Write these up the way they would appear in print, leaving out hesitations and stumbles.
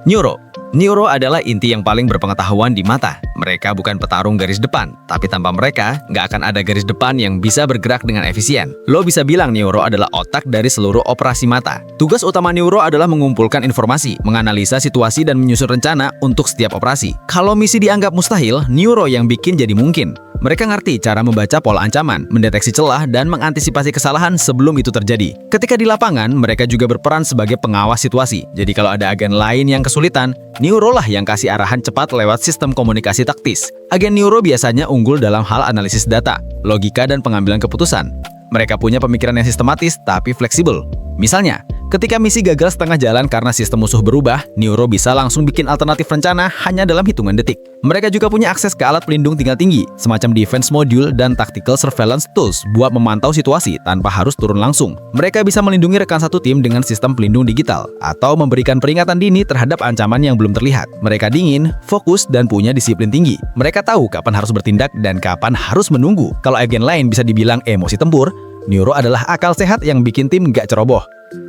Neuro adalah inti yang paling berpengetahuan di mata. Mereka bukan petarung garis depan, tapi tanpa mereka, nggak akan ada garis depan yang bisa bergerak dengan efisien. Lo bisa bilang neuro adalah otak dari seluruh operasi mata. Tugas utama neuro adalah mengumpulkan informasi, menganalisa situasi, dan menyusun rencana untuk setiap operasi. Kalau misi dianggap mustahil, neuro yang bikin jadi mungkin. Mereka ngerti cara membaca pola ancaman, mendeteksi celah, dan mengantisipasi kesalahan sebelum itu terjadi. Ketika di lapangan, mereka juga berperan sebagai pengawas situasi. Jadi kalau ada agen lain yang kesulitan, neuro lah yang kasih arahan cepat lewat sistem komunikasi taktis. Agen neuro biasanya unggul dalam hal analisis data, logika, dan pengambilan keputusan. Mereka punya pemikiran yang sistematis tapi fleksibel. Misalnya, ketika misi gagal setengah jalan karena sistem musuh berubah, neuro bisa langsung bikin alternatif rencana hanya dalam hitungan detik. Mereka juga punya akses ke alat pelindung tingkat tinggi, semacam defense module dan tactical surveillance tools buat memantau situasi tanpa harus turun langsung. Mereka bisa melindungi rekan satu tim dengan sistem pelindung digital, atau memberikan peringatan dini terhadap ancaman yang belum terlihat. Mereka dingin, fokus, dan punya disiplin tinggi. Mereka tahu kapan harus bertindak dan kapan harus menunggu. Kalau agen lain bisa dibilang emosi tempur, neuro adalah akal sehat yang bikin tim nggak ceroboh.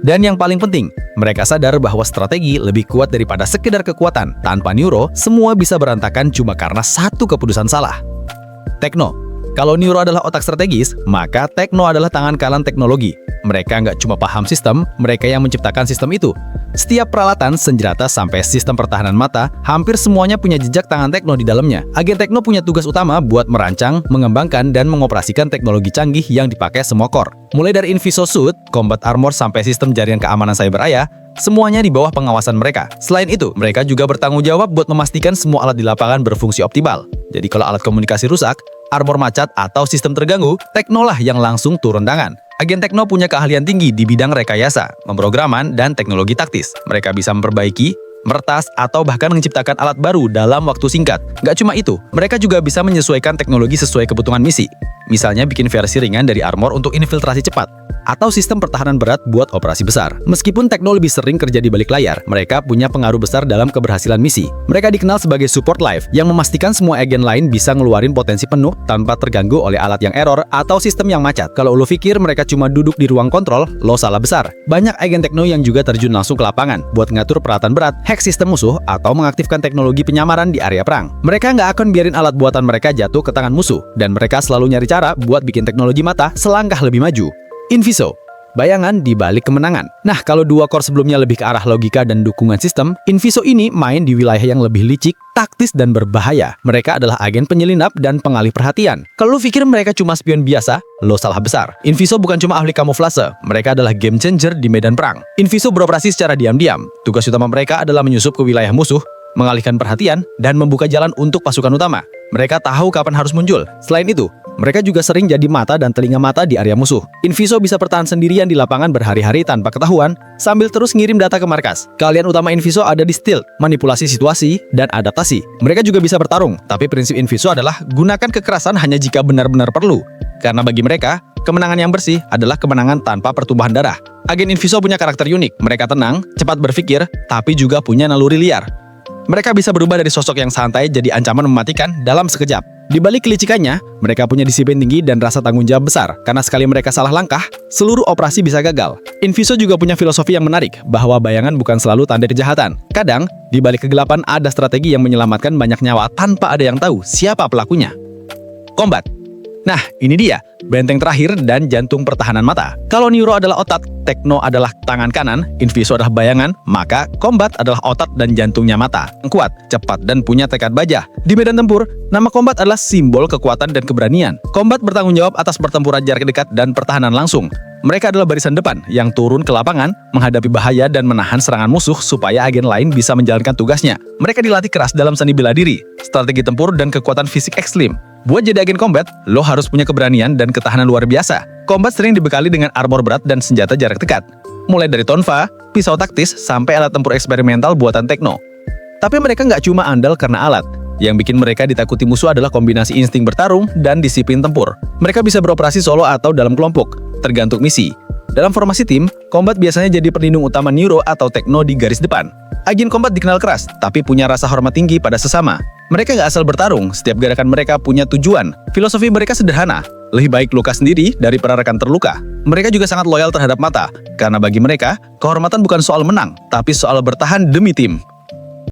Dan yang paling penting, mereka sadar bahwa strategi lebih kuat daripada sekedar kekuatan. Tanpa neuro, semua bisa berantakan cuma karena satu keputusan salah. Tekno. Kalau neuro adalah otak strategis, maka tekno adalah tangan kanan teknologi. Mereka nggak cuma paham sistem, mereka yang menciptakan sistem itu. Setiap peralatan, senjata, sampai sistem pertahanan mata, hampir semuanya punya jejak tangan tekno di dalamnya. Agen tekno punya tugas utama buat merancang, mengembangkan, dan mengoperasikan teknologi canggih yang dipakai semua core. Mulai dari Inviso Suit, Combat Armor, sampai sistem jaringan keamanan cyber ayah, semuanya di bawah pengawasan mereka. Selain itu, mereka juga bertanggung jawab buat memastikan semua alat di lapangan berfungsi optimal. Jadi kalau alat komunikasi rusak, armor macet, atau sistem terganggu, tekno lah yang langsung turun tangan. Agen tekno punya keahlian tinggi di bidang rekayasa, pemrograman, dan teknologi taktis. Mereka bisa memperbaiki, meretas, atau bahkan menciptakan alat baru dalam waktu singkat. Nggak cuma itu, mereka juga bisa menyesuaikan teknologi sesuai kebutuhan misi. Misalnya bikin versi ringan dari armor untuk infiltrasi cepat, atau sistem pertahanan berat buat operasi besar. Meskipun tekno lebih sering kerja di balik layar, mereka punya pengaruh besar dalam keberhasilan misi. Mereka dikenal sebagai support live, yang memastikan semua agen lain bisa ngeluarin potensi penuh tanpa terganggu oleh alat yang error atau sistem yang macet. Kalau lo pikir mereka cuma duduk di ruang kontrol, lo salah besar. Banyak agen tekno yang juga terjun langsung ke lapangan buat ngatur peralatan berat, hack sistem musuh, atau mengaktifkan teknologi penyamaran di area perang. Mereka nggak akan biarin alat buatan mereka jatuh ke tangan musuh, dan mereka selalu nyari cara buat bikin teknologi mata selangkah lebih maju. Inviso, bayangan di balik kemenangan. Nah, kalau dua core sebelumnya lebih ke arah logika dan dukungan sistem, Inviso ini main di wilayah yang lebih licik, taktis, dan berbahaya. Mereka adalah agen penyelinap dan pengalih perhatian. Kalau lu pikir mereka cuma spion biasa, lo salah besar. Inviso bukan cuma ahli kamuflase, mereka adalah game changer di medan perang. Inviso beroperasi secara diam-diam. Tugas utama mereka adalah menyusup ke wilayah musuh, mengalihkan perhatian, dan membuka jalan untuk pasukan utama. Mereka tahu kapan harus muncul. Selain itu, mereka juga sering jadi mata dan telinga mata di area musuh. Inviso bisa bertahan sendirian di lapangan berhari-hari tanpa ketahuan, sambil terus ngirim data ke markas. Keahlian utama Inviso ada di stealth, manipulasi situasi, dan adaptasi. Mereka juga bisa bertarung, tapi prinsip Inviso adalah gunakan kekerasan hanya jika benar-benar perlu. Karena bagi mereka, kemenangan yang bersih adalah kemenangan tanpa pertumpahan darah. Agen Inviso punya karakter unik. Mereka tenang, cepat berpikir, tapi juga punya naluri liar. Mereka bisa berubah dari sosok yang santai jadi ancaman mematikan dalam sekejap. Di balik kelicikannya, mereka punya disiplin tinggi dan rasa tanggung jawab besar. Karena sekali mereka salah langkah, seluruh operasi bisa gagal. Inviso juga punya filosofi yang menarik, bahwa bayangan bukan selalu tanda kejahatan. Kadang, di balik kegelapan ada strategi yang menyelamatkan banyak nyawa tanpa ada yang tahu siapa pelakunya. Combat. Nah, ini dia, benteng terakhir dan jantung pertahanan mata. Kalau neuro adalah otak, tekno adalah tangan kanan, Inviso adalah bayangan, maka combat adalah otak dan jantungnya mata. Kuat, cepat, dan punya tekad baja. Di medan tempur, nama combat adalah simbol kekuatan dan keberanian. Combat bertanggung jawab atas pertempuran jarak dekat dan pertahanan langsung. Mereka adalah barisan depan yang turun ke lapangan, menghadapi bahaya dan menahan serangan musuh supaya agen lain bisa menjalankan tugasnya. Mereka dilatih keras dalam seni bela diri, strategi tempur, dan kekuatan fisik ekstrim. Buat jadi agen combat, lo harus punya keberanian dan ketahanan luar biasa. Combat sering dibekali dengan armor berat dan senjata jarak dekat. Mulai dari tonfa, pisau taktis, sampai alat tempur eksperimental buatan tekno. Tapi mereka nggak cuma andal karena alat. Yang bikin mereka ditakuti musuh adalah kombinasi insting bertarung dan disiplin tempur. Mereka bisa beroperasi solo atau dalam kelompok, tergantung misi. Dalam formasi tim, combat biasanya jadi pelindung utama neuro atau tekno di garis depan. Agen combat dikenal keras, tapi punya rasa hormat tinggi pada sesama. Mereka nggak asal bertarung, setiap gerakan mereka punya tujuan. Filosofi mereka sederhana, lebih baik luka sendiri daripada rekan terluka. Mereka juga sangat loyal terhadap mata, karena bagi mereka, kehormatan bukan soal menang, tapi soal bertahan demi tim.